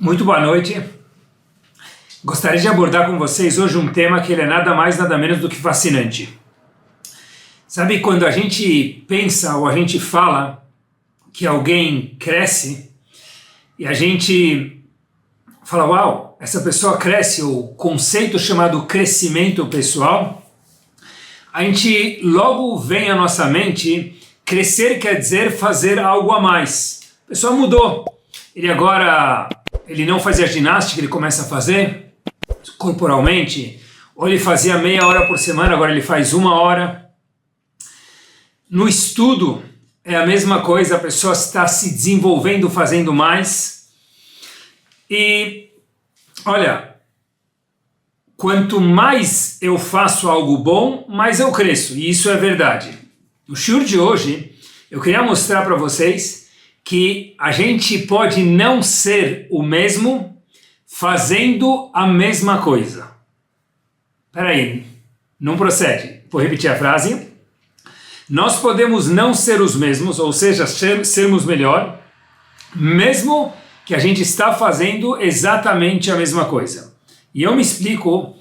Muito boa noite. Gostaria de abordar com vocês hoje um tema que ele é nada mais, nada menos do que fascinante. Sabe quando a gente pensa ou a gente fala que alguém cresce e a gente fala, uau, essa pessoa cresce, o conceito chamado crescimento pessoal, a gente logo vem à nossa mente, crescer quer dizer fazer algo a mais. A pessoa mudou, ele não fazia ginástica, ele começa a fazer corporalmente, ou ele fazia meia hora por semana, agora ele faz 1 hora. No estudo é a mesma coisa, a pessoa está se desenvolvendo, fazendo mais. E olha, quanto mais eu faço algo bom, mais eu cresço, e isso é verdade. No shiur de hoje, eu queria mostrar para vocês que a gente pode não ser o mesmo fazendo a mesma coisa. Espera aí, não procede. Vou repetir a frase. Nós podemos não ser os mesmos, ou seja, sermos melhor, mesmo que a gente está fazendo exatamente a mesma coisa. E eu me explico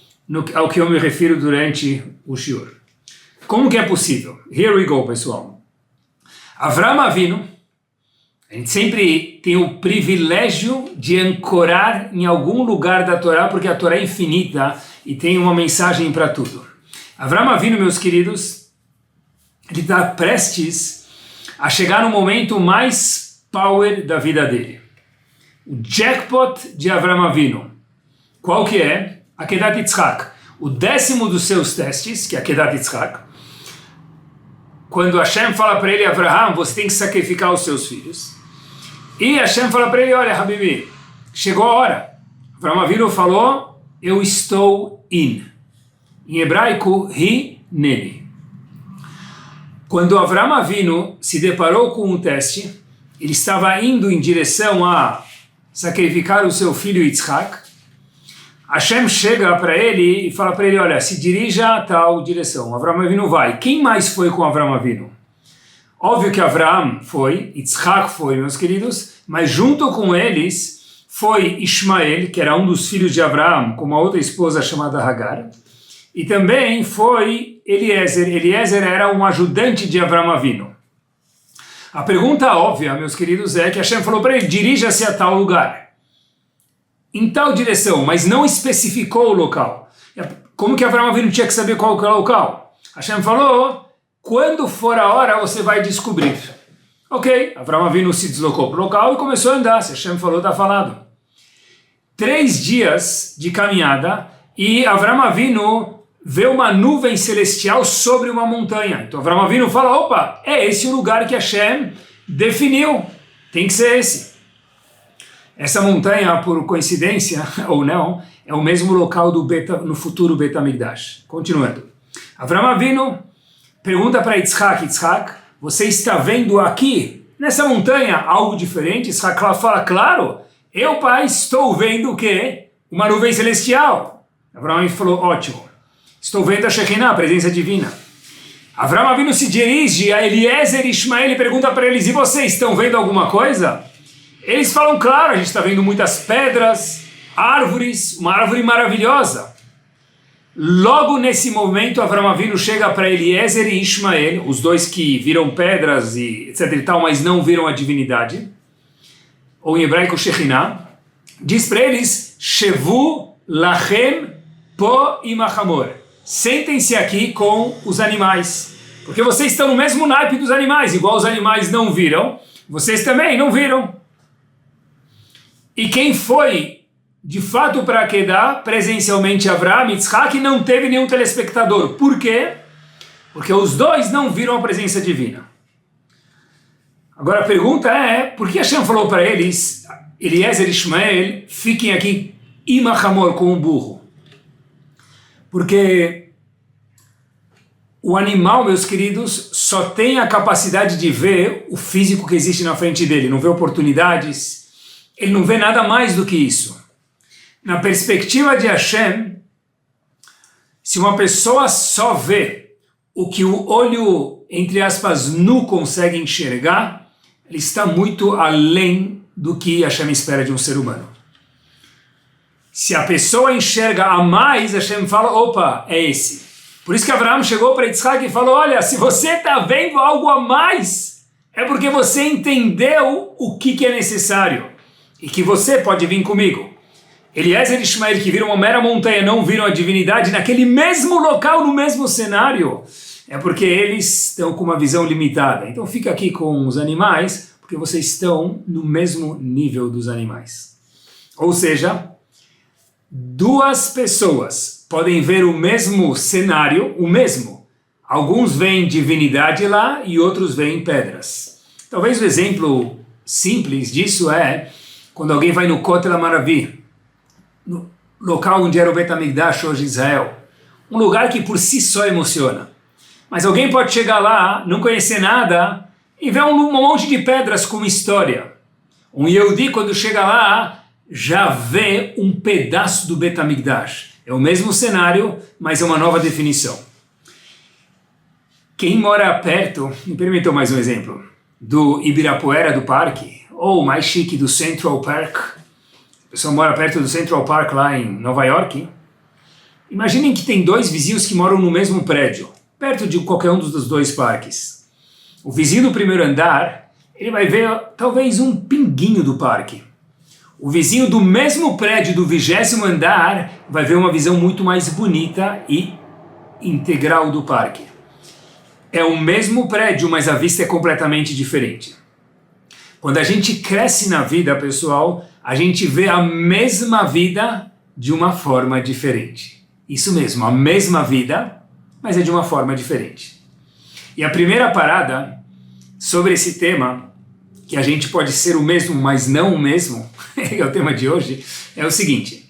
ao que eu me refiro durante o shiur. Como que é possível? Here we go, pessoal. Avraham Avinu, a gente sempre tem o privilégio de ancorar em algum lugar da Torá, porque a Torá é infinita e tem uma mensagem para tudo. Avraham Avinu, meus queridos, ele está prestes a chegar no momento mais power da vida dele. O jackpot de Avraham Avinu. Qual que é? Akedat Yitzhak. O 10º dos seus testes, que é Akedat Yitzhak. Quando Hashem fala para ele, Avraham, você tem que sacrificar os seus filhos. E Hashem fala para ele, olha, Habibi, chegou a hora. Avraham Avinu falou, eu estou in. Em hebraico, nele. Quando Avraham Avinu se deparou com um teste, ele estava indo em direção a sacrificar o seu filho Yitzhak. Hashem chega para ele e fala para ele, olha, se dirija a tal direção. Avraham Avinu vai. Quem mais foi com Avraham Avinu? Óbvio que Avraham foi, Yitzhak foi, meus queridos, mas junto com eles foi Ishmael, que era um dos filhos de Avraham, com uma outra esposa chamada Hagar, e também foi Eliezer. Eliezer era um ajudante de Avraham Avinu. A pergunta óbvia, meus queridos, é que Hashem falou para ele, dirija-se a tal lugar. Em tal direção, mas não especificou o local. Como que Avraham Avinu tinha que saber qual que é o local? Hashem falou, quando for a hora você vai descobrir. Ok, Avraham Avinu se deslocou para o local e começou a andar, se Hashem falou, está falado. 3 dias de caminhada e Avraham Avinu vê uma nuvem celestial sobre uma montanha. Então Avraham Avinu fala, opa, é esse o lugar que Hashem definiu, tem que ser esse. Essa montanha, por coincidência ou não, é o mesmo local no futuro Bet HaMikdash. Continuando. Avraham Avinu pergunta para Yitzhak, você está vendo aqui, nessa montanha, algo diferente? Yitzhak fala, claro, eu, pai, estou vendo o quê? Uma nuvem celestial. Avraham falou, ótimo, estou vendo a Shekinah, a presença divina. Avraham Avinu se dirige a Eliezer e Ishmael e pergunta para eles, e vocês estão vendo alguma coisa? Eles falam, claro, a gente está vendo muitas pedras, árvores, uma árvore maravilhosa. Logo nesse momento, Avraham Avinu chega para Eliezer e Ishmael, os dois que viram pedras e etc e tal, mas não viram a divindade, ou em hebraico Shekinah, diz para eles, Shevu lachem po imachamor, sentem-se aqui com os animais, porque vocês estão no mesmo naipe dos animais, igual os animais não viram, vocês também não viram. E quem foi de fato para Akedah, presencialmente Avraham, Yitzhak, não teve nenhum telespectador. Por quê? Porque os dois não viram a presença divina. Agora a pergunta é, por que Hashem falou para eles, Eliezer e Ishmael, fiquem aqui imachamor com o burro? Porque o animal, meus queridos, só tem a capacidade de ver o físico que existe na frente dele, não vê oportunidades, ele não vê nada mais do que isso. Na perspectiva de Hashem, se uma pessoa só vê o que o olho, entre aspas, nu consegue enxergar, ele está muito além do que Hashem espera de um ser humano. Se a pessoa enxerga a mais, Hashem fala, opa, é esse. Por isso que Abraão chegou para Yitzhak e falou, olha, se você está vendo algo a mais, é porque você entendeu o que é necessário e que você pode vir comigo. Eliezer e Ishmael, que viram uma mera montanha, não viram a divindade naquele mesmo local, no mesmo cenário, é porque eles estão com uma visão limitada. Então fica aqui com os animais, porque vocês estão no mesmo nível dos animais. Ou seja, duas pessoas podem ver o mesmo cenário, o mesmo. Alguns veem divindade lá e outros veem pedras. Talvez o exemplo simples disso é quando alguém vai no Kotel Amaravi, no local onde era o Bet HaMikdash, hoje Israel. Um lugar que por si só emociona. Mas alguém pode chegar lá, não conhecer nada e ver um monte de pedras com história. Um Yehudi, quando chega lá, já vê um pedaço do Bet HaMikdash. É o mesmo cenário, mas é uma nova definição. Quem mora perto, me permitam mais um exemplo, do Ibirapuera, do parque, ou mais chique, do Central Park. A pessoa mora perto do Central Park lá em Nova York. Imaginem que tem dois vizinhos que moram no mesmo prédio, perto de qualquer um dos dois parques. O vizinho do primeiro andar, ele vai ver talvez um pinguinho do parque. O vizinho do mesmo prédio do 20º andar vai ver uma visão muito mais bonita e integral do parque. É o mesmo prédio, mas a vista é completamente diferente. Quando a gente cresce na vida, pessoal, a gente vê a mesma vida de uma forma diferente. Isso mesmo, a mesma vida, mas é de uma forma diferente. E a primeira parada sobre esse tema, que a gente pode ser o mesmo, mas não o mesmo, é o tema de hoje, é o seguinte,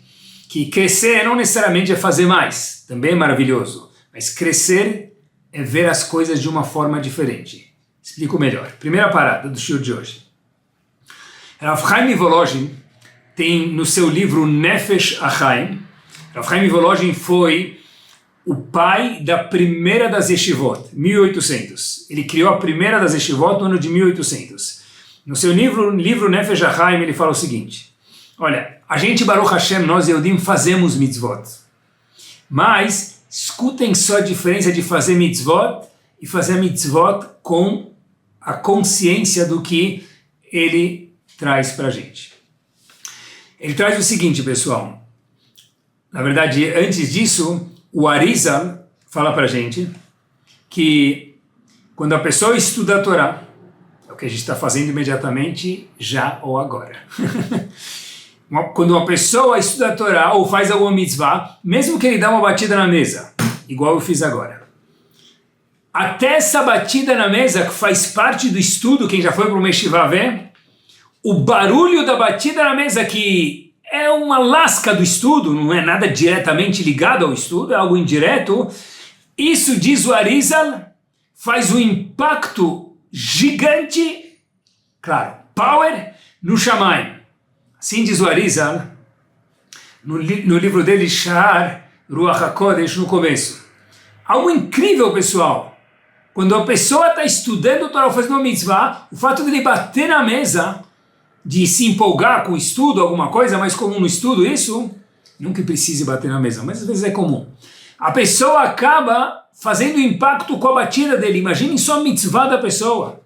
que crescer não necessariamente é fazer mais, também é maravilhoso, mas crescer é ver as coisas de uma forma diferente. Explico melhor. Primeira parada do show de hoje. Rav Chaim Volozhin tem no seu livro Nefesh HaChaim, Rav Chaim Volozhin foi o pai da primeira das yeshivot, 1800. Ele criou a primeira das yeshivot no ano de 1800. No seu livro Nefesh HaChaim, ele fala o seguinte, olha, a gente, Baruch Hashem, nós Yehudim, fazemos mitzvot. Mas, escutem só a diferença de fazer mitzvot e fazer mitzvot com a consciência do que ele traz para a gente. Ele traz o seguinte, pessoal. Na verdade, antes disso, o Arizal fala para a gente que quando a pessoa estuda a Torá, é o que a gente está fazendo imediatamente, já ou agora. Quando uma pessoa estuda a Torá ou faz alguma mitzvah, mesmo que ele dá uma batida na mesa, igual eu fiz agora, até essa batida na mesa, que faz parte do estudo, quem já foi para o Meshivá vê, o barulho da batida na mesa, que é uma lasca do estudo, não é nada diretamente ligado ao estudo, é algo indireto, isso, diz o Arizal, faz um impacto gigante, claro, power, no Shamayim. Assim diz o Arizal, no livro dele, Sha'ar Ruach HaKodesh, no começo. Algo incrível, pessoal. Quando a pessoa está estudando o Torá, fazendo uma mitzvah, o fato de ele bater na mesa, de se empolgar com o estudo, alguma coisa mais comum no estudo, isso, nunca precise bater na mesa, mas às vezes é comum. A pessoa acaba fazendo impacto com a batida dele. Imaginem só a mitzvah da pessoa.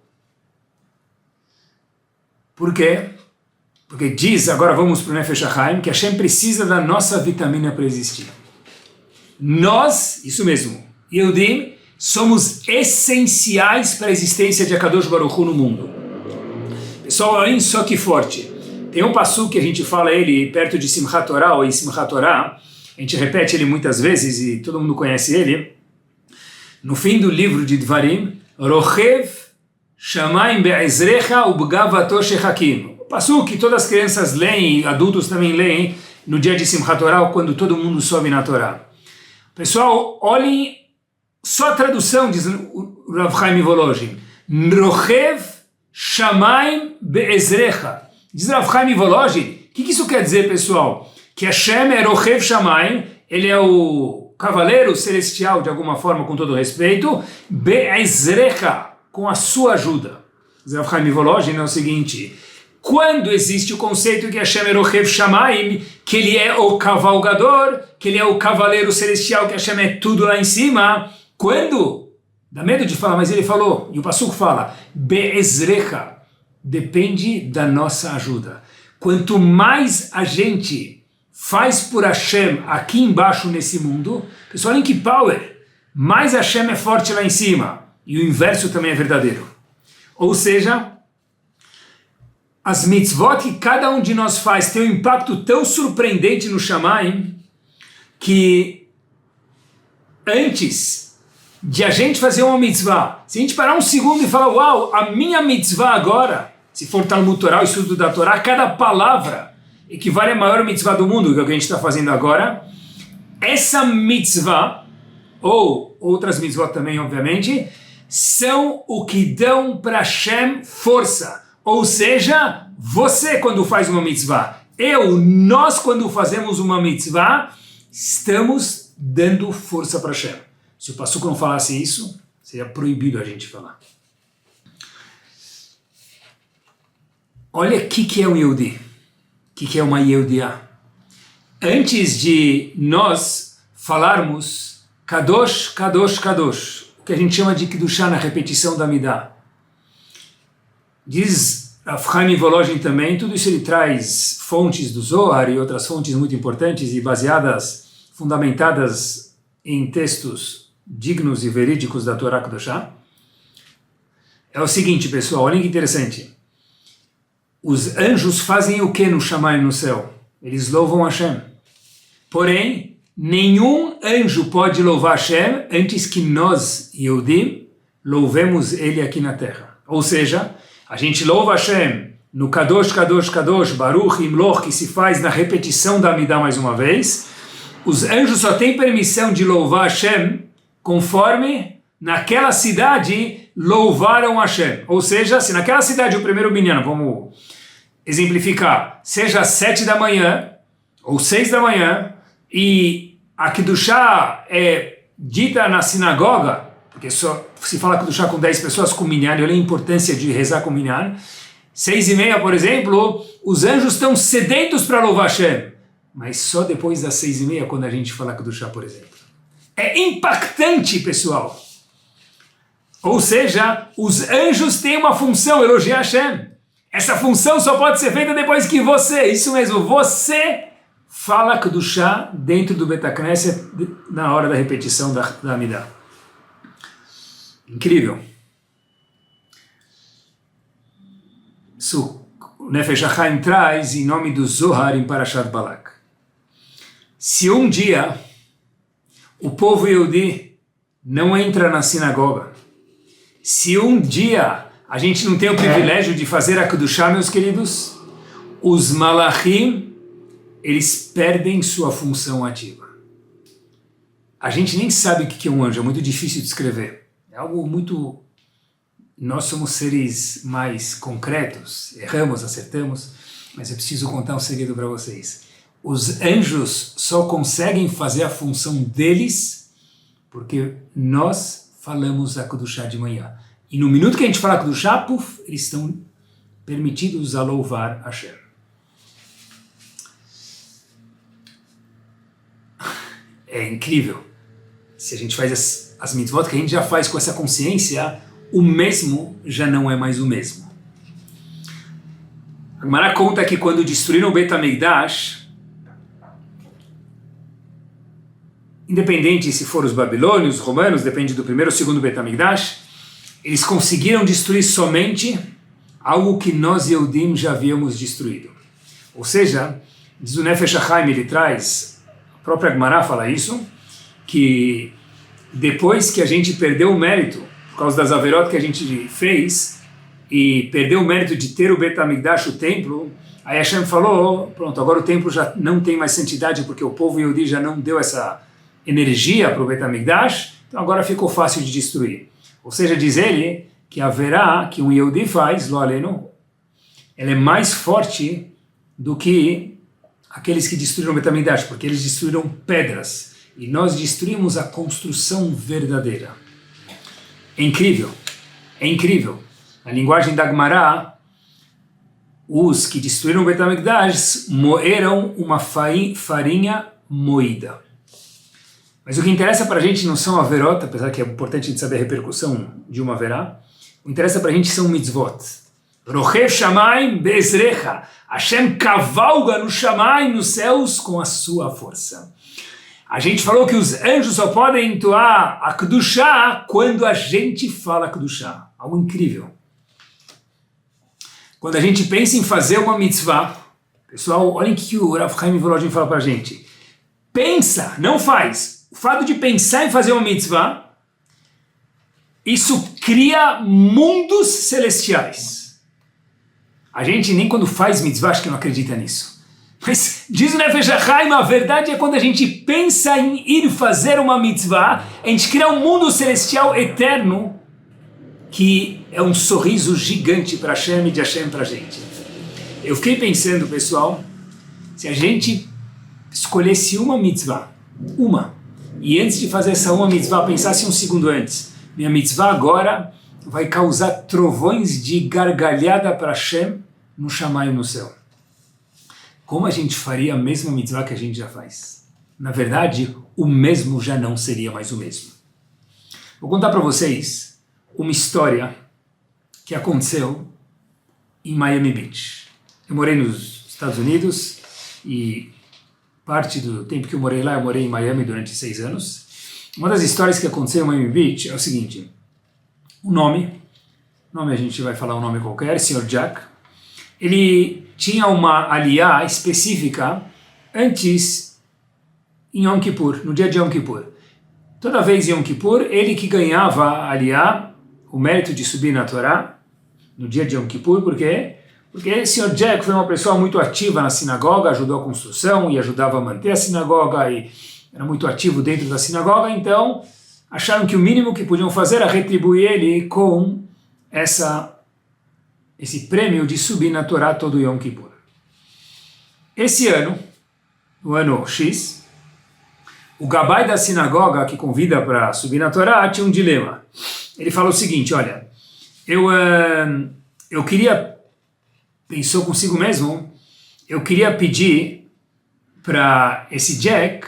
Por quê? Porque diz, agora vamos para o Nefesh HaChaim, que Hashem precisa da nossa vitamina para existir. Nós, isso mesmo, Yehudim, somos essenciais para a existência de Akadosh Baruch Hu no mundo. Pessoal, olhem só que forte. Tem um passuco que a gente fala ele perto de Simchat Torah, ou em Simchat Torah, a gente repete ele muitas vezes e todo mundo conhece ele. No fim do livro de Dvarim, Rochev Shamayim Be'ezrecha Ubgavato Shechakim. O passuco que todas as crianças leem, adultos também leem, no dia de Simchat Torah, quando todo mundo sobe na Torá. Pessoal, olhem só a tradução, diz o Rav Chaim Volozhin. Rochev Shamayim Be'ezrecha. Diz Rav Chaim Volozhin. O que isso quer dizer, pessoal? Que Hashem é Rochev Shamayim, ele é o cavaleiro celestial, de alguma forma, com todo respeito, Be'ezrecha, com a sua ajuda. Diz Rav Chaim Volozhin é o seguinte, quando existe o conceito que Hashem é Rochev Shamayim, que ele é o cavalgador, que ele é o cavaleiro celestial, que Hashem é tudo lá em cima, quando? Dá medo de falar, mas ele falou, e o Passuco fala, Be'ezrecha, depende da nossa ajuda. Quanto mais a gente faz por Hashem aqui embaixo nesse mundo, pessoal, olhem que power, mais Hashem é forte lá em cima, e o inverso também é verdadeiro. Ou seja, as mitzvot que cada um de nós faz tem um impacto tão surpreendente no Shamayim, que antes de a gente fazer uma mitzvah, se a gente parar um segundo e falar, uau, a minha mitzvah agora, se for Talmud Torá, o estudo da Torá, cada palavra equivale à maior mitzvah do mundo, que é o que a gente está fazendo agora, essa mitzvah, ou outras mitzvot também, obviamente, são o que dão para Hashem força. Ou seja, você quando faz uma mitzvah, nós quando fazemos uma mitzvah, estamos dando força para Hashem. Se o Passuco não falasse isso, seria proibido a gente falar. Olha o que é um Yehudi, o que é uma Yehudiá. Antes de nós falarmos Kadosh, Kadosh, Kadosh, o que a gente chama de Kedushá na repetição da Midah, diz Rav Chaim Volozhin também, tudo isso ele traz fontes do Zohar e outras fontes muito importantes e baseadas, fundamentadas em textos dignos e verídicos da Torá Kedoshá. É o seguinte, pessoal, olhem que interessante. Os anjos fazem o que no Shamayim, no céu? Eles louvam Hashem. Porém, nenhum anjo pode louvar Hashem antes que nós, Yehudim, louvemos ele aqui na terra. Ou seja, a gente louva Hashem no Kadosh, Kadosh, Kadosh, Baruch, Imloch, que se faz na repetição da Amidah mais uma vez. Os anjos só têm permissão de louvar Hashem conforme naquela cidade louvaram Hashem. Ou seja, se naquela cidade o primeiro minyan, vamos exemplificar, seja 7 da manhã ou 6 da manhã e a Kedushá é dita na sinagoga, porque só se fala Kedushá com 10 pessoas com minyan, olha a importância de rezar com minyan. 6:30, por exemplo, os anjos estão sedentos para louvar Hashem, mas só depois das 6:30 quando a gente fala Kedushá, por exemplo. É impactante, pessoal. Ou seja, os anjos têm uma função, elogiar Hashem. Essa função só pode ser feita depois que você, isso mesmo, você fala Kedushá dentro do Bet HaKnesset na hora da repetição da Amidah. Incrível. Isso o Nefesh HaChaim traz em nome do Zohar em Parashat Balak. Se um dia o povo Yehudi não entra na sinagoga, se um dia a gente não tem o privilégio de fazer a Kedushá, meus queridos, os Malachim, eles perdem sua função ativa. A gente nem sabe o que é um anjo, é muito difícil de descrever. É algo muito... Nós somos seres mais concretos, erramos, acertamos, mas eu preciso contar um segredo para vocês. Os anjos só conseguem fazer a função deles porque nós falamos a Kedushá de manhã. E no minuto que a gente fala Kedushá, puf, eles estão permitidos a louvar Hashem. É incrível. Se a gente faz as mitzvot que a gente já faz com essa consciência, o mesmo já não é mais o mesmo. A Gemara conta que quando destruíram o Bet HaMikdash, independente se foram os babilônios, os romanos, depende do primeiro ou segundo Bet HaMikdash, eles conseguiram destruir somente algo que nós Yehudim já havíamos destruído. Ou seja, diz o Nefesh HaChaim, ele traz, a própria Gemara fala isso, que depois que a gente perdeu o mérito, por causa das averot que a gente fez, e perdeu o mérito de ter o Bet HaMikdash, o templo, aí Hashem falou, pronto, agora o templo já não tem mais santidade, porque o povo Yehudi já não deu essa energia para o Bet HaMikdash, então agora ficou fácil de destruir. Ou seja, diz ele que haverá, que um Yehudi faz, lo aleno, ele é mais forte do que aqueles que destruíram o Bet HaMikdash, porque eles destruíram pedras, e nós destruímos a construção verdadeira. É incrível, é incrível. A linguagem da Gemara, os que destruíram o Bet HaMikdash moeram uma farinha moída. Mas o que interessa para a gente não são averot, apesar que é importante a gente saber a repercussão de uma averá. O que interessa para a gente são mitzvot. Rochev Shamayim Be'ezrecha. Hashem cavalga no Shamayim, nos céus, com a sua força. A gente falou que os anjos só podem entoar a Kedushá quando a gente fala Kedushá. Algo incrível. Quando a gente pensa em fazer uma mitzvah, pessoal, olhem o que o Rav Chaim Volodin fala para a gente. Pensa, não faz. O fato de pensar em fazer uma mitzvah, isso cria mundos celestiais. A gente nem quando faz mitzvah acho que não acredita nisso. Mas diz o Nefesh HaChaim, a verdade é quando a gente pensa em ir fazer uma mitzvah, a gente cria um mundo celestial eterno que é um sorriso gigante para Hashem e de Hashem para a gente. Eu fiquei pensando, pessoal, se a gente escolhesse uma mitzvah, e antes de fazer essa uma mitzvah, pensasse um segundo antes, minha mitzvah agora vai causar trovões de gargalhada para Hashem no Shamayim no céu. Como a gente faria a mesma mitzvah que a gente já faz? Na verdade, o mesmo já não seria mais o mesmo. Vou contar para vocês uma história que aconteceu em Miami Beach. Eu morei nos Estados Unidos e parte do tempo que eu morei lá, eu morei em Miami durante 6 anos. Uma das histórias que aconteceu em Miami Beach é o seguinte. O nome a gente vai falar um nome qualquer, Sr. Jack. Ele tinha uma aliyá específica antes em Yom Kippur, no dia de Yom Kippur. Toda vez em Yom Kippur, ele que ganhava a aliyá, o mérito de subir na Torá, no dia de Yom Kippur, por quê? Porque o Sr. Jack foi uma pessoa muito ativa na sinagoga, ajudou a construção e ajudava a manter a sinagoga e era muito ativo dentro da sinagoga, então acharam que o mínimo que podiam fazer era retribuir ele com esse prêmio de subir na Torá todo Yom Kippur. Esse ano, no ano X, o gabai da sinagoga que convida para subir na Torá tinha um dilema. Ele falou o seguinte, olha, eu queria, pensou consigo mesmo, eu queria pedir para esse Jack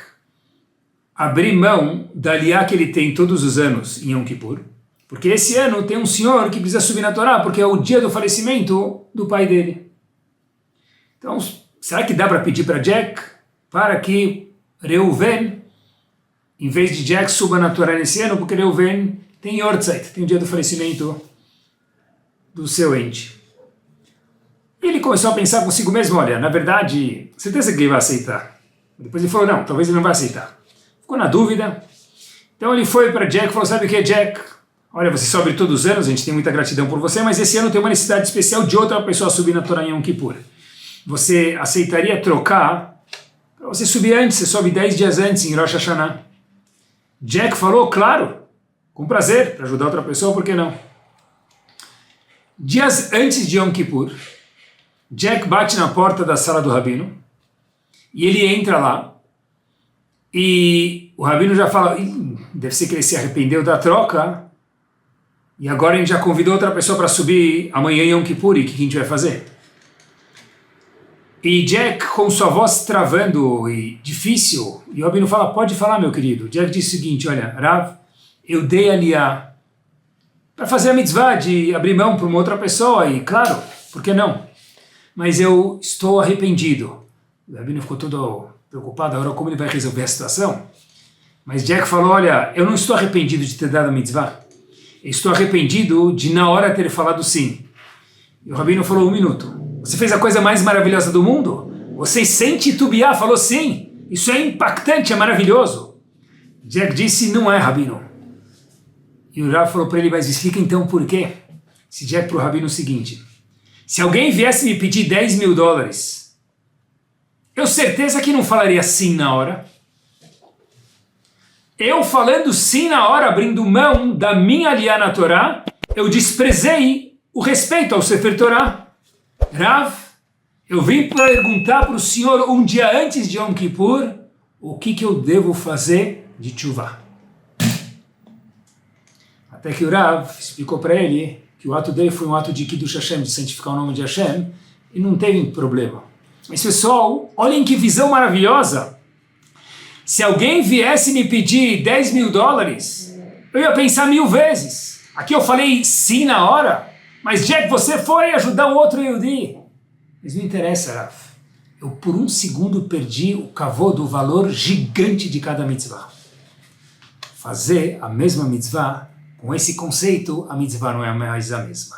abrir mão da aliyá que ele tem todos os anos em Yom Kippur, porque esse ano tem um senhor que precisa subir na Torá, porque é o dia do falecimento do pai dele. Então, será que dá para pedir para Jack para que Reuven, em vez de Jack, suba na Torá nesse ano, porque Reuven tem Yortzeit, tem o dia do falecimento do seu ente. E ele começou a pensar consigo mesmo, olha, na verdade, certeza que ele vai aceitar. Depois ele falou, não, talvez ele não vai aceitar. Ficou na dúvida. Então ele foi para Jack e falou, sabe o que, Jack? Olha, você sobe todos os anos, a gente tem muita gratidão por você, mas esse ano tem uma necessidade especial de outra pessoa subir na Torá em Yom Kippur. Você aceitaria trocar para você subir antes, você sobe 10 dias antes em Rosh Hashanah? Jack falou, claro, com prazer, para ajudar outra pessoa, por que não? Dias antes de Yom Kippur, Jack bate na porta da sala do Rabino e ele entra lá e o Rabino já fala, deve ser que ele se arrependeu da troca e agora a gente já convidou outra pessoa para subir amanhã em Yom Kippur e o que a gente vai fazer? E Jack, com sua voz travando e difícil, e o Rabino fala, pode falar, meu querido. Jack diz o seguinte, olha, Rav, eu dei aliyá para fazer a mitzvah de abrir mão para uma outra pessoa e, claro, por que não? Mas eu estou arrependido. O Rabino ficou todo preocupado, agora como ele vai resolver a situação? Mas Jack falou, olha, eu não estou arrependido de ter dado a mitzvah. Eu estou arrependido de na hora ter falado sim. E o Rabino falou, 1 minuto. Você fez a coisa mais maravilhosa do mundo? Você sem titubear falou sim. Isso é impactante, é maravilhoso. Jack disse, não é, Rabino. E o Rav falou para ele, mas explica então por quê. Disse Jack para o Rabino o seguinte, se alguém viesse me pedir $10.000, eu certeza que não falaria sim na hora. Eu falando sim na hora, abrindo mão da minha aliyá na Torá, eu desprezei o respeito ao Sefer Torá. Rav, eu vim perguntar para o senhor um dia antes de Yom Kippur o que eu devo fazer de tchuvá. Até que o Rav explicou para ele que o ato dele foi um ato de Kiddush Hashem, de santificar o nome de Hashem, e não teve problema. Mas pessoal, olhem que visão maravilhosa. Se alguém viesse me pedir 10 mil dólares, eu ia pensar 1000 vezes. Aqui eu falei sim na hora, mas Jack, você foi ajudar um outro Yehudi. Mas não interessa, Raf. Eu por um segundo perdi o kavod, o valor gigante de cada mitzvah. Fazer a mesma mitzvah, com esse conceito, a mitzvah não é mais a mesma.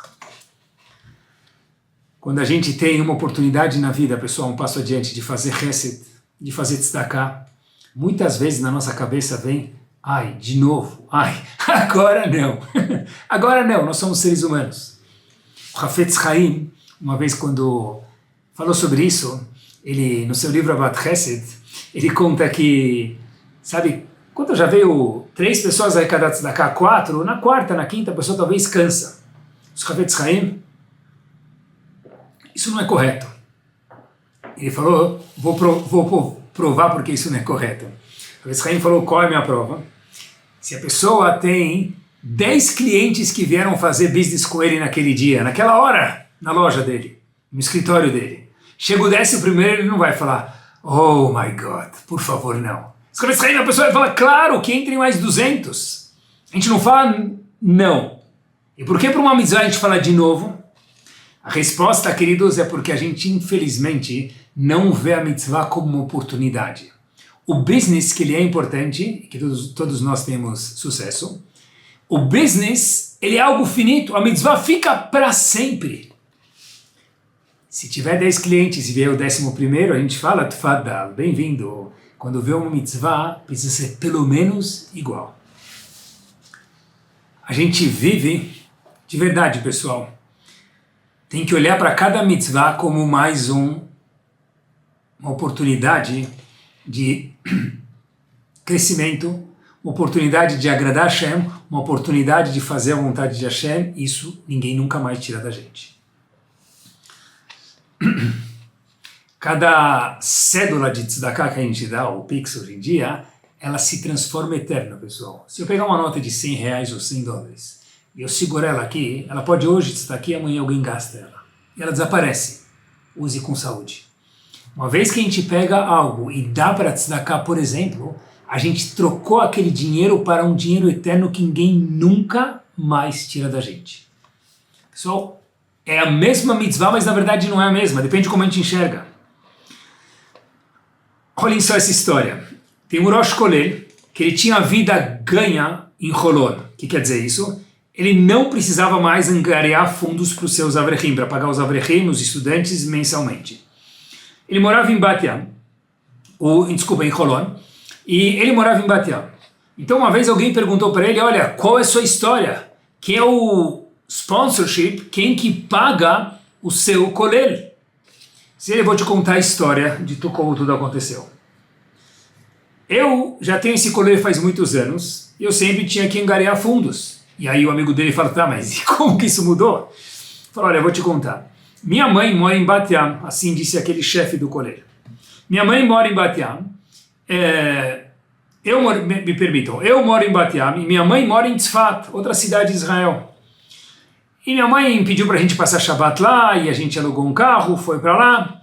Quando a gente tem uma oportunidade na vida, pessoal, um passo adiante de fazer chesed, de fazer tzedakah, muitas vezes na nossa cabeça vem, ai, de novo, ai, agora não. Agora não, nós somos seres humanos. O Hafetz Chaim, uma vez quando falou sobre isso, ele, no seu livro Avat Chesed, ele conta que, sabe, quando já veio 3 pessoas arrecadar tzedakah, 4, na quarta, na quinta, a pessoa talvez cansa. Os Hafetz Chaim, isso não é correto. Ele falou, vou provar porque isso não é correto. O Hafetz Chaim falou, qual é a minha prova? Se a pessoa tem 10 clientes que vieram fazer business com ele naquele dia, naquela hora, na loja dele, no escritório dele, chega o 11º, ele não vai falar, oh my God, por favor, não. A pessoa vai falar, claro, que entre mais 200. A gente não fala não. E por que para uma mitzvah a gente fala de novo? A resposta, queridos, é porque a gente, infelizmente, não vê a mitzvah como uma oportunidade. O business, que ele é importante, que todos nós temos sucesso, o business, ele é algo finito, a mitzvah fica para sempre. Se tiver 10 clientes e vier o 11º, a gente fala, tfadal, bem-vindo. Quando vê uma mitzvah, precisa ser pelo menos igual. A gente vive, de verdade, pessoal, tem que olhar para cada mitzvah como mais uma oportunidade de crescimento, uma oportunidade de agradar a Hashem, uma oportunidade de fazer a vontade de Hashem. Isso ninguém nunca mais tira da gente. Cada cédula de tzedakah que a gente dá, o Pix hoje em dia, ela se transforma eterna, pessoal. Se eu pegar uma nota de 100 reais ou 100 dólares e eu segurar ela aqui, ela pode hoje estar aqui e amanhã alguém gasta ela. E ela desaparece. Use com saúde. Uma vez que a gente pega algo e dá para tzedakah, por exemplo, a gente trocou aquele dinheiro para um dinheiro eterno que ninguém nunca mais tira da gente. Pessoal, é a mesma mitzvah, mas na verdade não é a mesma. Depende de como a gente enxerga. Olhem só essa história. Tem um Rosh Kolel, que ele tinha a vida ganha em Holon. O que quer dizer isso? Ele não precisava mais angariar fundos para os seus avrechim, para pagar os avrechim, os estudantes, mensalmente. Ele morava em Bat Yam, em Holon, e ele morava em Bat Yam. Então uma vez alguém perguntou para ele, olha, qual é a sua história? Quem é o sponsorship? Quem que paga o seu kolel? Se ele, vou te contar a história de como tudo aconteceu. Eu já tenho esse kolel faz muitos anos, e eu sempre tinha que angariar fundos. E aí o amigo dele fala, tá, mas como que isso mudou? Falou, olha, eu vou te contar. Minha mãe mora em Bat Yam, assim disse aquele chefe do colégio. Minha mãe mora em Bat Yam, me permitam, eu moro em Bat Yam e minha mãe mora em Tzfat, outra cidade de Israel. E minha mãe pediu para a gente passar Shabbat lá, e a gente alugou um carro, foi para lá.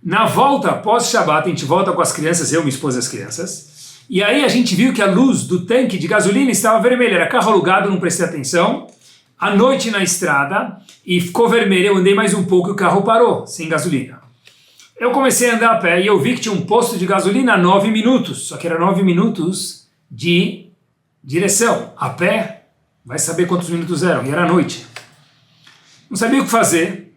Na volta, pós-Shabbat, a gente volta com as crianças, eu, minha esposa e as crianças. E aí a gente viu que a luz do tanque de gasolina estava vermelha, era carro alugado, não prestei atenção. À noite na estrada, e ficou vermelho, eu andei mais um pouco e o carro parou, sem gasolina. Eu comecei a andar a pé e eu vi que tinha um posto de gasolina a 9 minutos, só que era 9 minutos de direção. A pé, vai saber quantos minutos eram, e era noite. Não sabia o que fazer.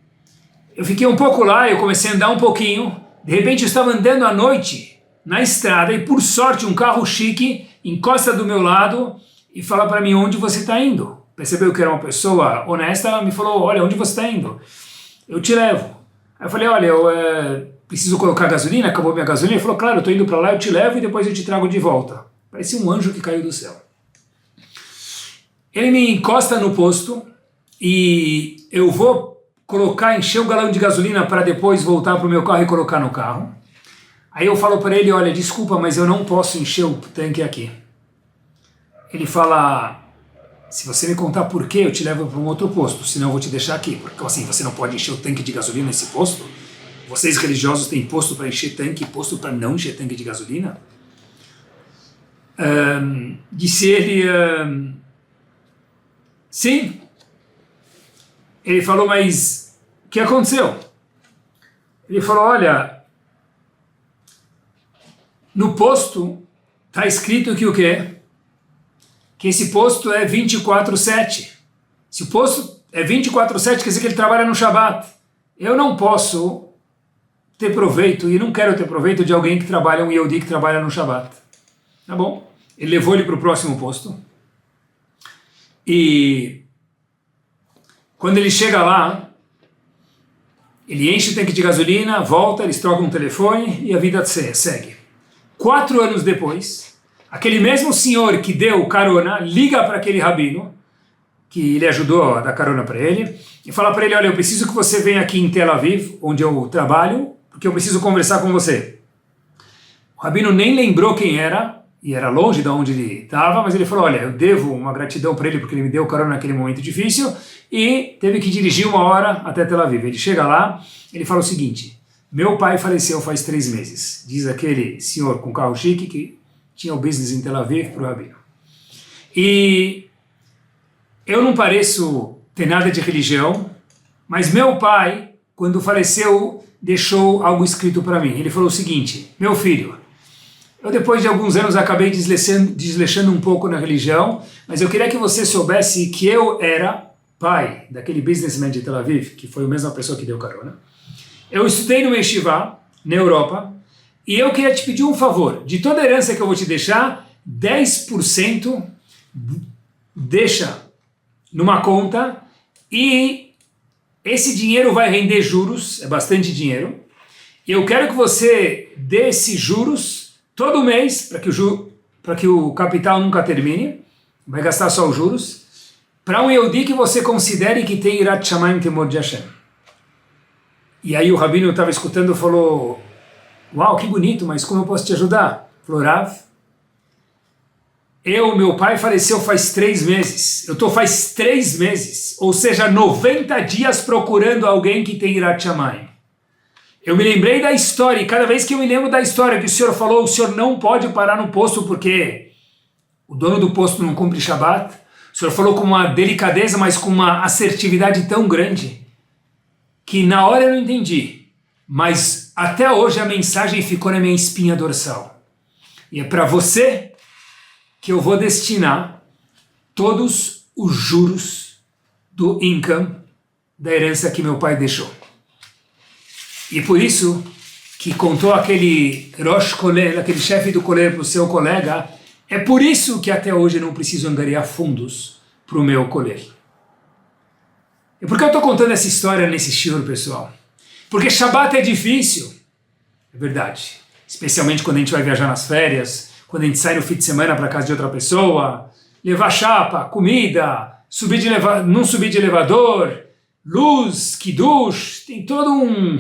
Eu fiquei um pouco lá, eu comecei a andar um pouquinho, de repente eu estava andando à noite na estrada e por sorte um carro chique encosta do meu lado e fala para mim, onde você está indo? Percebeu que era uma pessoa honesta, ela me falou, olha, onde você está indo? Eu te levo. Aí eu falei, olha, eu preciso colocar gasolina, acabou minha gasolina. Ele falou, claro, eu estou indo para lá, eu te levo e depois eu te trago de volta. Parecia um anjo que caiu do céu. Ele me encosta no posto e eu vou encher o galão de gasolina para depois voltar para o meu carro e colocar no carro. Aí eu falo para ele, olha, desculpa, mas eu não posso encher o tanque aqui. Ele fala, Se você me contar por quê, eu te levo para um outro posto, senão eu vou te deixar aqui. Porque assim, você não pode encher o tanque de gasolina nesse posto? Vocês religiosos têm posto para encher tanque e posto para não encher tanque de gasolina? Disse ele, sim. Ele falou, mas o que aconteceu? Ele falou, olha, no posto está escrito que o quê? Que esse posto é 24/7. Se o posto é 24/7, quer dizer que ele trabalha no Shabat. Eu não posso ter proveito, e não quero ter proveito de alguém que trabalha, um Yehudi que trabalha no Shabat. Tá bom? Ele levou ele para o próximo posto. E quando ele chega lá, ele enche o tanque de gasolina, volta, eles trocam um telefone e a vida segue. 4 anos depois, aquele mesmo senhor que deu carona liga para aquele rabino, que ele ajudou a dar carona para ele, e fala para ele, olha, eu preciso que você venha aqui em Tel Aviv, onde eu trabalho, porque eu preciso conversar com você. O rabino nem lembrou quem era, e era longe de onde ele estava, mas ele falou, olha, eu devo uma gratidão para ele, porque ele me deu carona naquele momento difícil, e teve que dirigir 1 hora até Tel Aviv. Ele chega lá, ele fala o seguinte, meu pai faleceu faz 3 meses, diz aquele senhor com carro chique que tinha o business em Tel Aviv para o rabino. E eu não pareço ter nada de religião, mas meu pai, quando faleceu, deixou algo escrito para mim. Ele falou o seguinte, meu filho, eu depois de alguns anos acabei desleixando um pouco na religião, mas eu queria que você soubesse que eu era pai daquele businessman de Tel Aviv, que foi a mesma pessoa que deu carona. Eu estudei no Yeshiva, na Europa, e eu queria te pedir um favor. De toda a herança que eu vou te deixar, 10% deixa numa conta e esse dinheiro vai render juros, é bastante dinheiro, e eu quero que você dê esses juros todo mês, para que o capital nunca termine, vai gastar só os juros, para um Yehudi que você considere que tem Irat Shamayim, temor de Hashem. E aí o rabino estava escutando e falou, uau, que bonito, mas como eu posso te ajudar? Falou, Rav, meu pai faleceu faz 3 meses, eu estou faz 3 meses, ou seja, 90 dias procurando alguém que tem Irat Shamayim. Eu me lembrei da história, e cada vez que eu me lembro da história que o senhor falou, o senhor não pode parar no posto porque o dono do posto não cumpre Shabbat, o senhor falou com uma delicadeza, mas com uma assertividade tão grande, que na hora eu não entendi, mas até hoje a mensagem ficou na minha espinha dorsal. E é para você que eu vou destinar todos os juros do income da herança que meu pai deixou. E por isso que contou aquele Rosh Kollel, aquele chefe do Kollel para o seu colega, é por isso que até hoje eu não preciso angariar fundos para o meu Kollel. E por que eu estou contando essa história nesse shiur, pessoal? Porque Shabbat é difícil, é verdade. Especialmente quando a gente vai viajar nas férias, quando a gente sai no fim de semana para casa de outra pessoa, levar chapa, comida, não subir de elevador, luz, kiddush, tem todo um...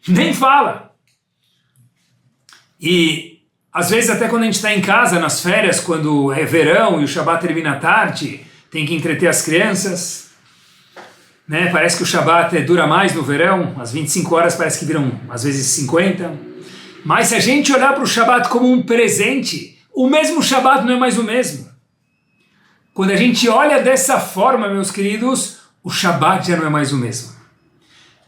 nem fala. E às vezes até quando a gente está em casa, nas férias, quando é verão e o Shabbat termina à tarde, tem que entreter as crianças, né? Parece que o Shabbat dura mais no verão, as 25 horas parece que viram às vezes 50. Mas se a gente olhar para o Shabbat como um presente, o mesmo Shabbat não é mais o mesmo. Quando a gente olha dessa forma, meus queridos, o Shabbat já não é mais o mesmo.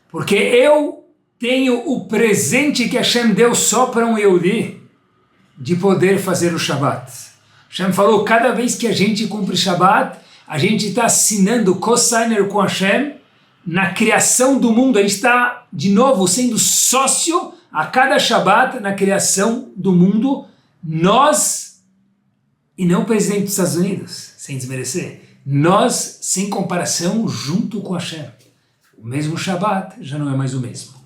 Porque eu tenho o presente que Hashem deu só para um Yehudi, de poder fazer o Shabbat. Hashem falou, cada vez que a gente cumpre Shabbat, a gente está assinando co-signer com Hashem na criação do mundo. A gente está, de novo, sendo sócio a cada Shabbat na criação do mundo. Nós, e não o presidente dos Estados Unidos, sem desmerecer, nós, sem comparação, junto com Hashem. O mesmo Shabbat já não é mais o mesmo.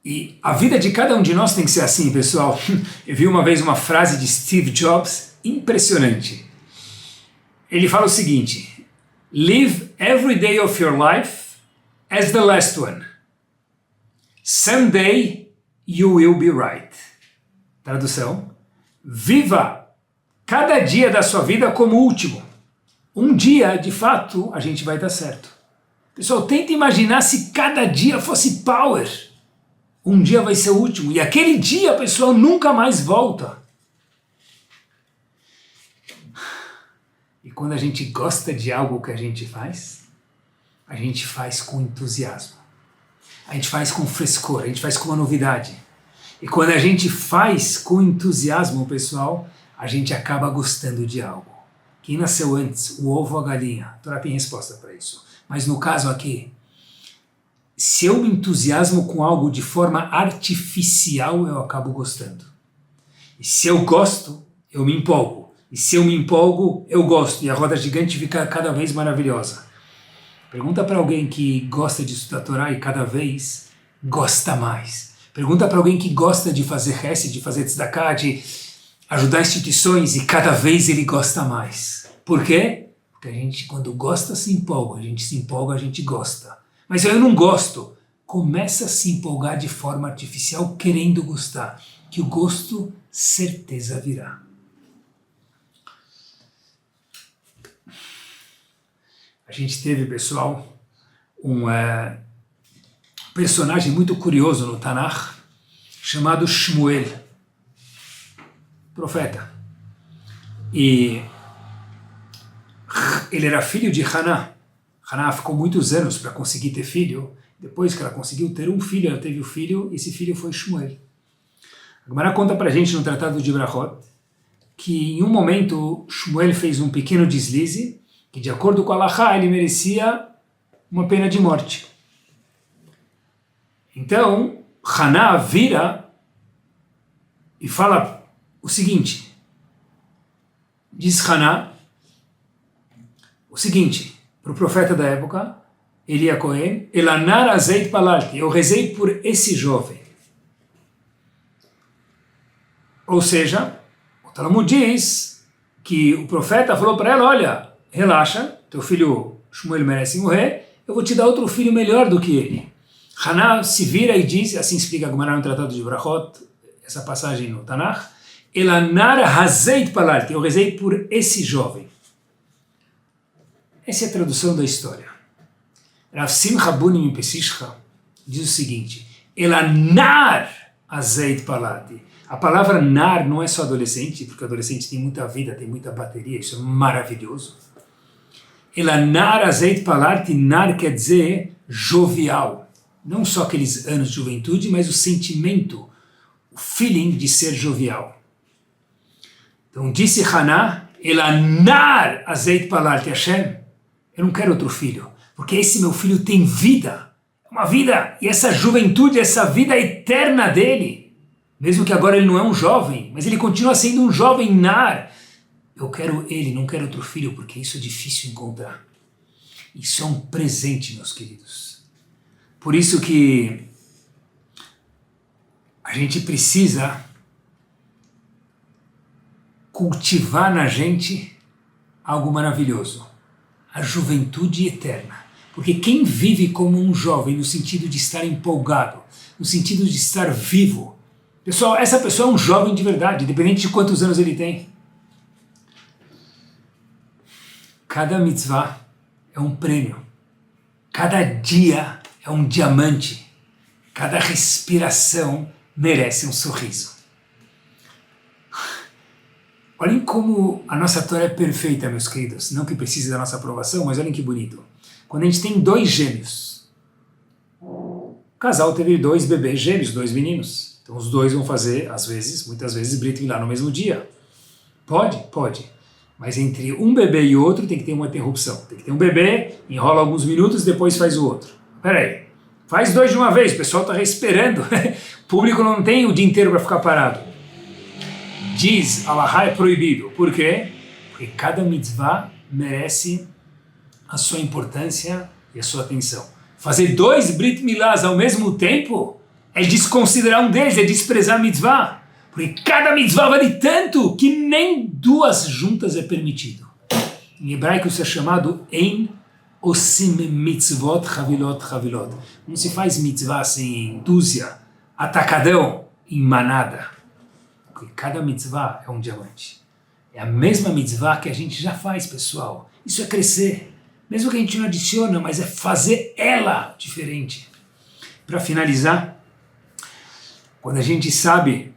E a vida de cada um de nós tem que ser assim, pessoal. Eu vi uma vez uma frase de Steve Jobs impressionante. Ele fala o seguinte: live every day of your life as the last one. Someday you will be right. Tradução: Viva cada dia da sua vida como o último. Um dia, de fato, a gente vai dar certo. Pessoal, tenta imaginar se cada dia fosse power. Um dia vai ser o último. E aquele dia, pessoal, nunca mais volta. E quando a gente gosta de algo que a gente faz com entusiasmo. A gente faz com frescor, a gente faz com uma novidade. E quando a gente faz com entusiasmo, pessoal, a gente acaba gostando de algo. Quem nasceu antes, o ovo ou a galinha? A Torá tem resposta para isso. Mas no caso aqui, se eu me entusiasmo com algo de forma artificial, eu acabo gostando. E se eu gosto, eu me empolgo. E se eu me empolgo, eu gosto. E a roda gigante fica cada vez maravilhosa. Pergunta para alguém que gosta de estudar Torá e cada vez gosta mais. Pergunta para alguém que gosta de fazer hesed, de fazer tzedakah, de ajudar instituições e cada vez ele gosta mais. Por quê? Porque a gente, quando gosta, se empolga. A gente se empolga, a gente gosta. Mas eu não gosto. Começa a se empolgar de forma artificial, querendo gostar. Que o gosto, certeza virá. A gente teve, pessoal, um personagem muito curioso no Tanakh, chamado Shmuel, profeta. E ele era filho de Haná. Haná ficou muitos anos para conseguir ter filho. Depois que ela conseguiu ter um filho, ela teve o filho, e esse filho foi Shmuel. A Gemara conta para a gente no Tratado de Brachot que em um momento Shmuel fez um pequeno deslize, que de acordo com a Halachá ele merecia uma pena de morte. Então, Haná vira e fala o seguinte, diz Haná o seguinte, para o profeta da época, Eli Cohen, Elanar azeit palalti, eu rezei por esse jovem. Ou seja, o Talmud diz que o profeta falou para ela, olha, relaxa, teu filho Shmuel merece morrer, eu vou te dar outro filho melhor do que ele. Haná se vira e diz, assim explica a Gemara no Tratado de Brachot, essa passagem no Tanakh, Elanar hazeit palalti, eu rezei por esse jovem. Essa é a tradução da história. Rav Simcha Bunim Pesishcha diz o seguinte, Elanar hazeit palalti. A palavra nar não é só adolescente, porque adolescente tem muita vida, tem muita bateria, isso é maravilhoso. Elanar azeit palalti, nar quer dizer jovial. Não só aqueles anos de juventude, mas o sentimento, o feeling de ser jovial. Então disse Haná, Elanar azeit palalti Hashem, eu não quero outro filho, porque esse meu filho tem vida, uma vida, e essa juventude, essa vida eterna dele, mesmo que agora ele não é um jovem, mas ele continua sendo um jovem nar. Eu quero ele, não quero outro filho, porque isso é difícil encontrar. Isso é um presente, meus queridos. Por isso que a gente precisa cultivar na gente algo maravilhoso. A juventude eterna. Porque quem vive como um jovem, no sentido de estar empolgado, no sentido de estar vivo, pessoal, essa pessoa é um jovem de verdade, independente de quantos anos ele tem. Cada mitzvah é um prêmio. Cada dia é um diamante. Cada respiração merece um sorriso. Olhem como a nossa Torá é perfeita, meus queridos. Não que precise da nossa aprovação, mas olhem que bonito. Quando a gente tem dois gêmeos, o casal teve dois bebês gêmeos, dois meninos. Então os dois vão fazer, às vezes, muitas vezes, Brit Milá no mesmo dia. Pode? Pode. Mas entre um bebê e outro tem que ter uma interrupção. Tem que ter um bebê, enrola alguns minutos, depois faz o outro. Peraí, faz dois de uma vez, o pessoal está esperando. O público não tem o dia inteiro para ficar parado. Diz, Alahá é proibido. Por quê? Porque cada mitzvah merece a sua importância e a sua atenção. Fazer dois Brit Milás ao mesmo tempo é desconsiderar um deles, é desprezar a mitzvah. Porque cada mitzvah vale tanto que nem duas juntas é permitido. Em hebraico isso é chamado Ein Osim Mitzvot Chavilot Chavilot. Não se faz mitzvah assim em dúzia, atacadão, em manada. Porque cada mitzvah é um diamante. É a mesma mitzvah que a gente já faz, pessoal. Isso é crescer. Mesmo que a gente não adiciona, mas é fazer ela diferente. Para finalizar, quando a gente sabe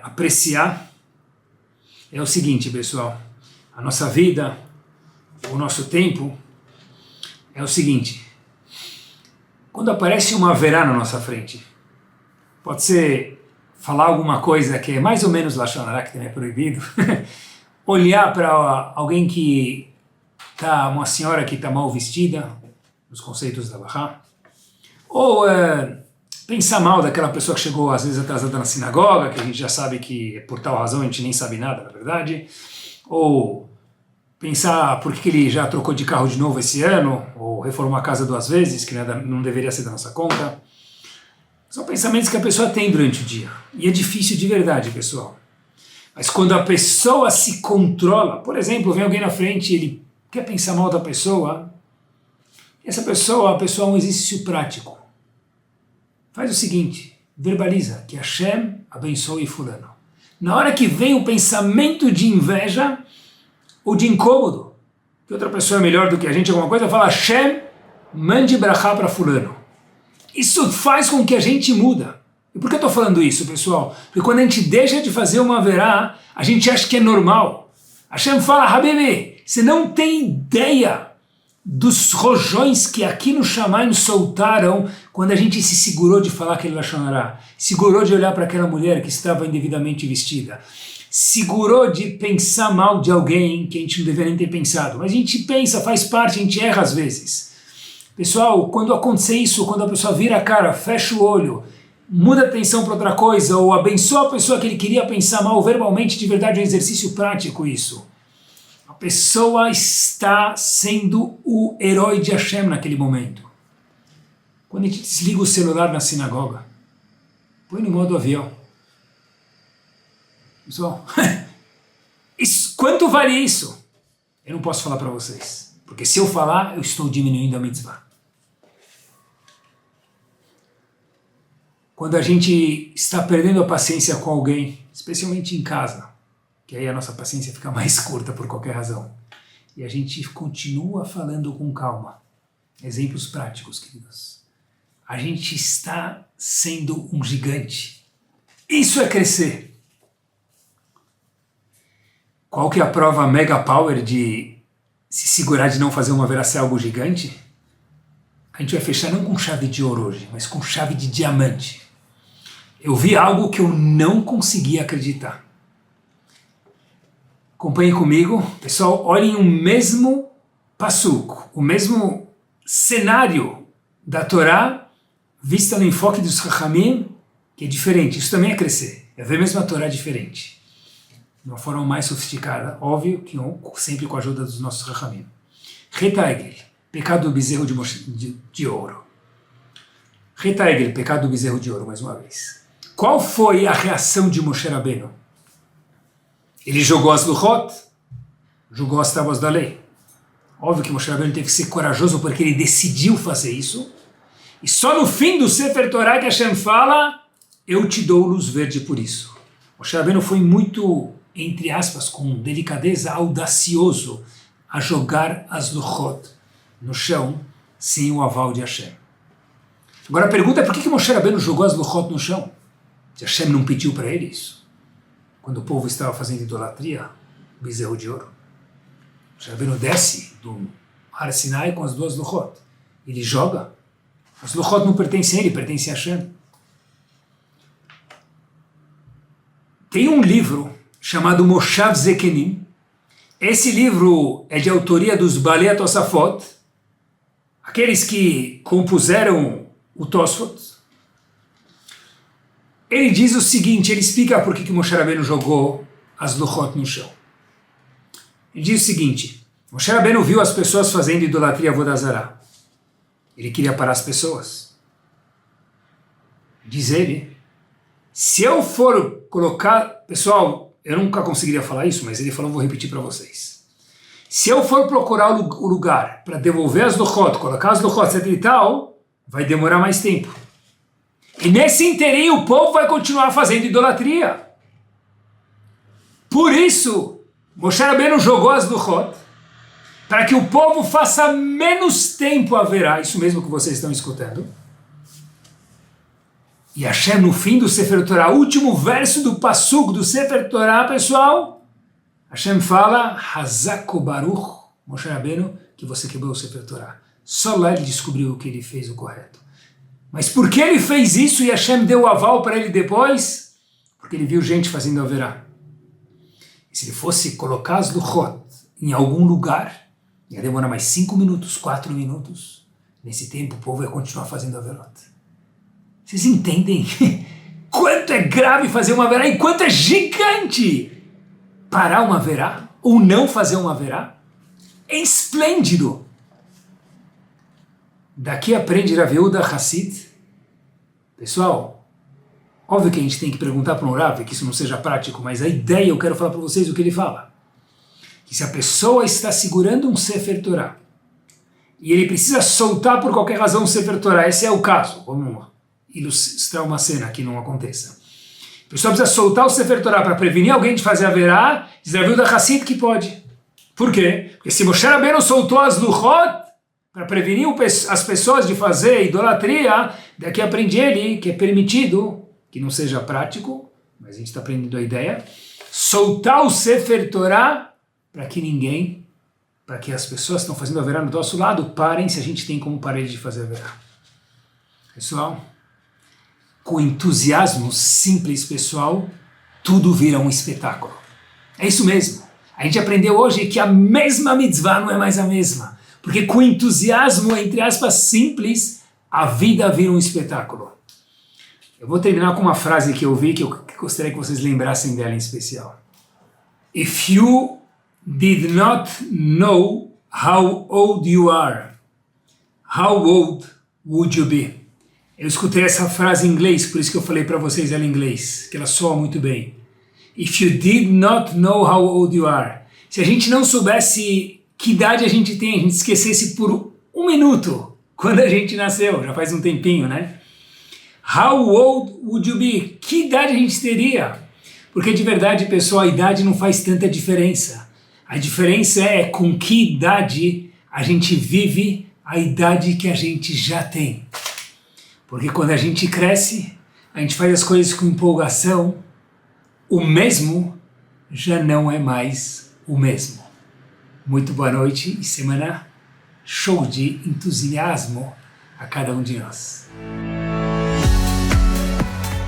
apreciar, é o seguinte, pessoal. A nossa vida, o nosso tempo, é o seguinte. Quando aparece uma verá na nossa frente, pode ser falar alguma coisa que é mais ou menos lashon hara, que também é proibido, olhar para alguém que está, uma senhora que está mal vestida, nos conceitos da Bahá, ou pensar mal daquela pessoa que chegou às vezes atrasada na sinagoga, que a gente já sabe que por tal razão a gente nem sabe nada, na verdade, ou pensar por que ele já trocou de carro de novo esse ano, ou reformou a casa 2 vezes, que não deveria ser da nossa conta. São pensamentos que a pessoa tem durante o dia. E é difícil de verdade, pessoal. Mas quando a pessoa se controla, por exemplo, vem alguém na frente e ele quer pensar mal da pessoa, essa pessoa, a pessoa é um exercício prático. Faz o seguinte, verbaliza que Hashem abençoe fulano. Na hora que vem o pensamento de inveja ou de incômodo, que outra pessoa é melhor do que a gente, alguma coisa, fala Hashem, mande brachá para fulano. Isso faz com que a gente muda. E por que eu estou falando isso, pessoal? Porque quando a gente deixa de fazer uma verá, a gente acha que é normal. Hashem fala, Habibi, você não tem ideia dos rojões que aqui no Shamayim soltaram quando a gente se segurou de falar aquele lashon hara, segurou de olhar para aquela mulher que estava indevidamente vestida, segurou de pensar mal de alguém que a gente não deveria nem ter pensado. Mas a gente pensa, faz parte, a gente erra às vezes. Pessoal, quando acontecer isso, quando a pessoa vira a cara, fecha o olho, muda a atenção para outra coisa, ou abençoa a pessoa que ele queria pensar mal verbalmente, de verdade é um exercício prático isso. A pessoa está sendo o herói de Hashem naquele momento. Quando a gente desliga o celular na sinagoga, põe no modo avião. Pessoal, quanto vale isso? Eu não posso falar para vocês, porque se eu falar, eu estou diminuindo a mitzvah. Quando a gente está perdendo a paciência com alguém, especialmente em casa, que aí a nossa paciência fica mais curta por qualquer razão, e a gente continua falando com calma. Exemplos práticos, queridos. A gente está sendo um gigante. Isso é crescer. Qual que é a prova mega power de se segurar de não fazer uma verá ser algo gigante? A gente vai fechar não com chave de ouro hoje, mas com chave de diamante. Eu vi algo que eu não conseguia acreditar. Acompanhem comigo. Pessoal, olhem o mesmo passuco, o mesmo cenário da Torá, vista no enfoque dos Chachamim, que é diferente. Isso também é crescer. É ver mesmo a Torá diferente. De uma forma mais sofisticada, óbvio, que sempre com a ajuda dos nossos Chachamim. Retaegel, pecado do bezerro de ouro. Retaegel, pecado do bezerro de ouro, mais uma vez. Qual foi a reação de Moshe Rabbeinu? Ele jogou as luchot, jogou as tábuas da lei. Óbvio que Moshe Rabbeinu teve que ser corajoso porque ele decidiu fazer isso. E só no fim do Sefer Torah que Hashem fala, eu te dou luz verde por isso. Moshe Rabbeinu foi muito, entre aspas, com delicadeza, audacioso a jogar as luchot no chão sem o aval de Hashem. Agora a pergunta é por que Moshe Rabbeinu jogou as luchot no chão? Se Hashem não pediu para ele isso? Quando o povo estava fazendo idolatria, bezerro de ouro. Moshe Rabbeinu desce do Har Sinai com as 2 luchot. Ele joga. As luchot não pertencem a ele, pertencem a Hashem. Tem um livro chamado Moshav Zekenim. Esse livro é de autoria dos Balei Tosafot, aqueles que compuseram o Tosfot. Ele diz o seguinte, ele explica por que Moshe Rabbeinu jogou as luchot no chão. Ele diz o seguinte, Moshe Rabbeinu viu as pessoas fazendo idolatria avodah zará. Ele queria parar as pessoas. Diz ele, se eu for colocar... Pessoal, eu nunca conseguiria falar isso, mas ele falou, vou repetir para vocês. Se eu for procurar o lugar para devolver as luchot, colocar as luchot, etc e tal, vai demorar mais tempo. E nesse inteirinho o povo vai continuar fazendo idolatria. Por isso, Moshe Rabbeinu jogou as Luchot, para que o povo faça menos tempo haverá, isso mesmo que vocês estão escutando. E Hashem, no fim do Sefer Torah, último verso do Passuk do Sefer Torah, pessoal, Hashem fala, Hazako Baruch, Moshe Rabbeinu, que você quebrou o Sefer Torah. Só lá ele descobriu que ele fez o correto. Mas por que ele fez isso e Hashem deu o aval para ele depois? Porque ele viu gente fazendo haverá. E se ele fosse colocar as Luchot em algum lugar, ia demorar mais 5 minutos, 4 minutos. Nesse tempo o povo ia continuar fazendo haverot. Vocês entendem quanto é grave fazer uma haverá e quanto é gigante parar uma haverá ou não fazer uma haverá? É esplêndido. Daqui aprende Rav Yehuda Hassid. Pessoal, óbvio que a gente tem que perguntar para um Rav, que isso não seja prático, mas a ideia, eu quero falar para vocês o que ele fala. Que se a pessoa está segurando um Sefer Torah e ele precisa soltar por qualquer razão um Sefer Torah, esse é o caso, vamos ilustrar uma cena que não aconteça. A pessoa precisa soltar o Sefer Torah para prevenir alguém de fazer haverá, diz Rav Yehuda Hassid que pode. Por quê? Porque se Moshe Rabbeinu soltou as Luchot para prevenir as pessoas de fazer idolatria, daqui aprende ele que é permitido, que não seja prático, mas a gente está aprendendo a ideia, soltar o Sefer Torah para que as pessoas que estão fazendo haverá do nosso lado parem se a gente tem como parar de fazer haverá. Pessoal, com entusiasmo simples, pessoal, tudo vira um espetáculo. É isso mesmo. A gente aprendeu hoje que a mesma mitzvah não é mais a mesma. Porque com entusiasmo, entre aspas, simples, a vida vira um espetáculo. Eu vou terminar com uma frase que eu vi, que eu gostaria que vocês lembrassem dela em especial. If you did not know how old you are, how old would you be? Eu escutei essa frase em inglês, por isso que eu falei para vocês ela em inglês, que ela soa muito bem. If you did not know how old you are. Se a gente não soubesse que idade a gente tem, a gente esquecesse por 1 minuto quando a gente nasceu, já faz um tempinho, né? How old would you be? Que idade a gente teria? Porque de verdade, pessoal, a idade não faz tanta diferença. A diferença é com que idade a gente vive a idade que a gente já tem. Porque quando a gente cresce, a gente faz as coisas com empolgação, o mesmo já não é mais o mesmo. Muito boa noite e semana show de entusiasmo a cada um de nós.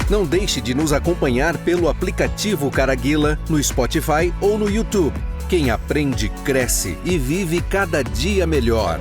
Não deixe de nos acompanhar pelo aplicativo Caraguila, no Spotify ou no YouTube. Quem aprende, cresce e vive cada dia melhor.